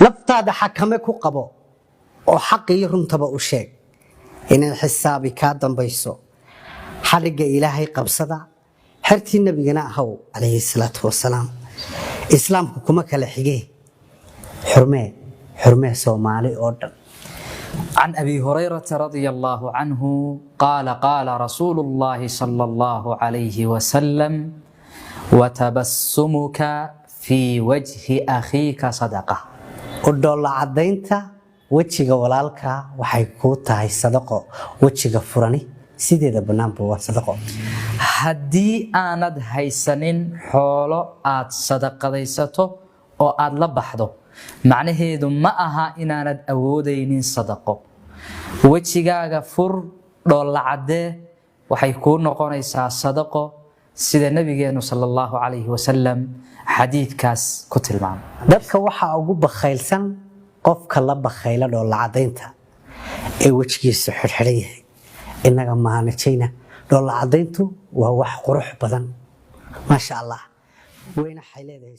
naftaada xakame ku qabo oo xaq iyo runtaba u sheeg inay xisaabi ka dambayso xariga ilaahay qabsada xirtii nabigana ahaw alayhi salaatu wasalaam islaamku kuma kala xigee xurmee Soomaali oo dhan. عن أبي هريرة رضي الله عنه قال قال رسول الله صلى الله عليه وسلم وتبسمك في وجه أخيك صدقة. ودول عدينتا وجهك ولالك waxay ku tahay sadaqo wajiga furani sideeda banaanba waa sadaqo. haddii aanad haysanin xoolo aad sadaqadaysato oo aad la baxdo macnaheedu ma aha inaanad awoodaynin sadaqo. wajigaaga fur dhoolla cadee waxay ku noqonaysaa sadaqo sida nabigeenu sallallahu alayhi wasallam xadiidkaas ku tilmaamay. dadka waxa ugu bakhaylsan qofka la bakhayla dhoolla cadeynta ee wajigiisa xirxiran yahay. inaga maanajayna dhoolla cadeyntu waa wax qurux badan ma sha Allah wayna xayleedahay.